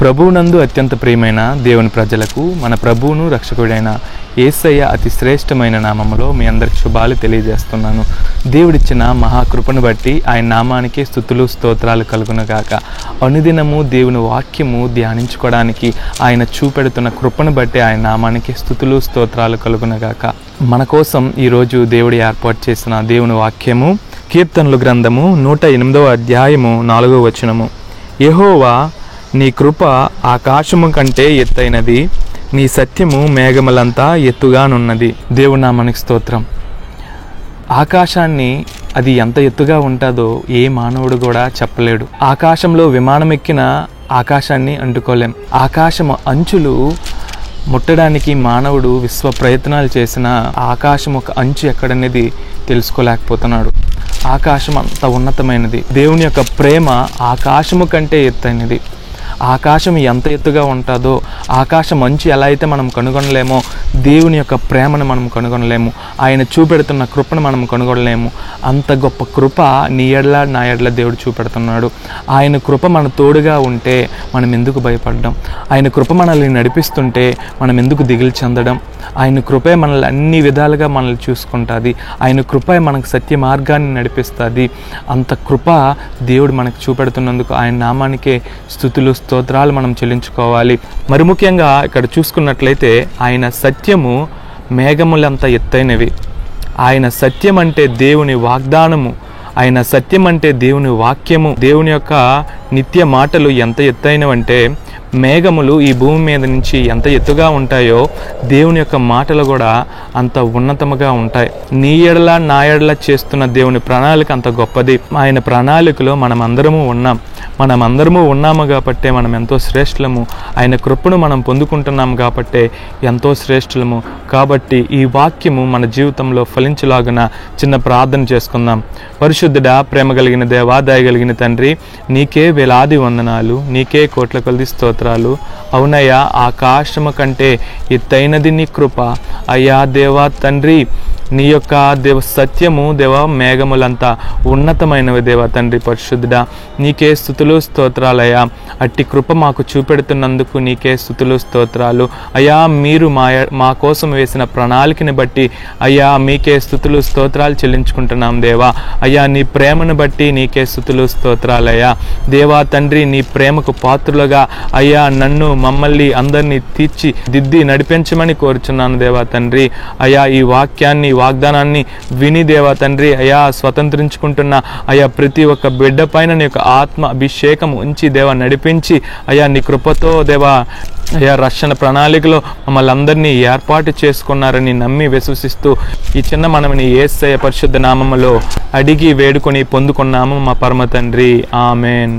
ప్రభువునందు అత్యంత ప్రియమైన దేవుని ప్రజలకు మన ప్రభువును రక్షకుడైన యేసయ్య అతి శ్రేష్టమైన నామములో మీ అందరికి శుభాలు తెలియజేస్తున్నాను. దేవుడిచ్చిన మహాకృపను బట్టి ఆయన నామానికి స్తుతులు స్తోత్రాలు కలుగునగాక. అనుదినము దేవుని వాక్యము ధ్యానించుకోవడానికి ఆయన చూపెడుతున్న కృపను బట్టి ఆయన నామానికి స్తుతులు స్తోత్రాలు కలుగునగాక. మన కోసం ఈరోజు దేవుడు ఏర్పాటు చేసిన దేవుని వాక్యము కీర్తనలు గ్రంథము 108వ అధ్యాయము 4వ వచనము. యెహోవా, నీ కృప ఆకాశము కంటే ఎత్తైనది, నీ సత్యము మేఘములంతా ఎత్తుగానున్నది. దేవుని నామానికి స్తోత్రం. ఆకాశాన్ని అది ఎంత ఎత్తుగా ఉంటుందో ఏ మానవుడు కూడా చెప్పలేడు. ఆకాశంలో విమానం ఎక్కిన ఆకాశాన్ని అంటుకోలేం. ఆకాశము అంచులు ముట్టడానికి మానవుడు విశ్వ ప్రయత్నాలు చేసిన ఆకాశం ఒక అంచు ఎక్కడనేది తెలుసుకోలేకపోతున్నాడు. ఆకాశం అంత ఉన్నతమైనది. దేవుని యొక్క ప్రేమ ఆకాశము కంటే ఎత్తైనది. ఆకాశం ఎంత ఎత్తుగా ఉంటుందో, ఆకాశం మంచు ఎలా అయితే మనం కనుగొనలేమో, దేవుని యొక్క ప్రేమను మనం కనుగొనలేము. ఆయన చూపెడుతున్న కృపను మనం కనుగొనలేము. అంత గొప్ప కృప నీ ఎడల నా ఎడల దేవుడు చూపెడుతున్నాడు. ఆయన కృప మన తోడుగా ఉంటే మనం ఎందుకు భయపడడం? ఆయన కృప మనల్ని నడిపిస్తుంటే మనం ఎందుకు దిగులు చెందడం? ఆయన కృపే మనల్ని అన్ని విధాలుగా మనల్ని చూసుకుంటుంది. ఆయన కృపే మనకు సత్య మార్గాన్ని నడిపిస్తుంది. అంత కృప దేవుడు మనకు చూపెడుతున్నందుకు ఆయన నామానికే స్తుతులు స్తోత్రాలు మనం చెల్లించుకోవాలి. మరి ముఖ్యంగా ఇక్కడ చూసుకున్నట్లయితే ఆయన సత్యము మేఘములంత ఎత్తైనవి. ఆయన సత్యం అంటే దేవుని వాగ్దానము, ఆయన సత్యం అంటే దేవుని వాక్యము. దేవుని యొక్క నిత్య మాటలు ఎంత ఎత్తైనవంటే, మేఘములు ఈ భూమి మీద నుంచి ఎంత ఎత్తుగా ఉంటాయో దేవుని యొక్క మాటలు కూడా అంత ఉన్నతముగా ఉంటాయి. నీ ఎడల నా ఎడల చేస్తున్న దేవుని ప్రణాళిక అంత గొప్పది. ఆయన ప్రణాళికలో మనమందరము ఉన్నాము కాబట్టే మనం ఎంతో శ్రేష్ఠులము. ఆయన కృపను మనం పొందుకుంటున్నాము కాబట్టే ఎంతో శ్రేష్ఠులము. కాబట్టి ఈ వాక్యము మన జీవితంలో ఫలించులాగున చిన్న ప్రార్థన చేసుకుందాం. పరిశుద్ధుడా, ప్రేమ కలిగిన దేవా, దయ కలిగిన తండ్రి, నీకే వేలాది వందనాలు, నీకే కోట్ల కొలది స్తోత్రాలు. అవునయ్యా, ఆకాశము కంటే ఎత్తైనది నీ కృప. అయ్యా దేవా తండ్రి, నీ యొక్క దేవ సత్యము దేవ మేఘములంతా ఉన్నతమైనవి. దేవ తండ్రి పరిశుద్ధుడా, నీకే స్తుతులు స్తోత్రాలయ్యా. అట్టి కృప మాకు చూపెడుతున్నందుకు నీకే స్తుతులు స్తోత్రాలు. అయ్యా, మీరు మా కోసం వేసిన ప్రణాళికని బట్టి అయ్యా మీకే స్తుతులు స్తోత్రాలు చెల్లించుకుంటున్నాం దేవా. అయ్యా, నీ ప్రేమను బట్టి నీకే స్తుతులు స్తోత్రాలయ్యా. దేవా తండ్రి, నీ ప్రేమకు పాత్రులుగా అయ్యా నన్ను మమ్మల్ని అందరినీ తీర్చిదిద్ది నడిపించమని కోరుచున్నాను దేవా తండ్రి. అయ్యా, ఈ వాక్యాన్ని వాగ్దానాన్ని విని దేవా తండ్రి అయ్యా స్వతంత్రించుకుంటున్న అయ్యా ప్రతి ఒక్క బిడ్డ పైన నీ యొక్క ఆత్మ అభిషేకం ఉంచి దేవా నడిపించి అయ్యా నీ కృపతో దేవా అయ్యా రక్షణ ప్రణాళికలో మమ్మల్ని అందరినీ ఏర్పాటు చేసుకున్నారని నమ్మి విశ్వసిస్తూ ఈ చిన్న మనమిని యేసయ్య పరిశుద్ధ నామములో అడిగి వేడుకొని పొందుకున్నాము మా పరమ తండ్రి. ఆమెన్.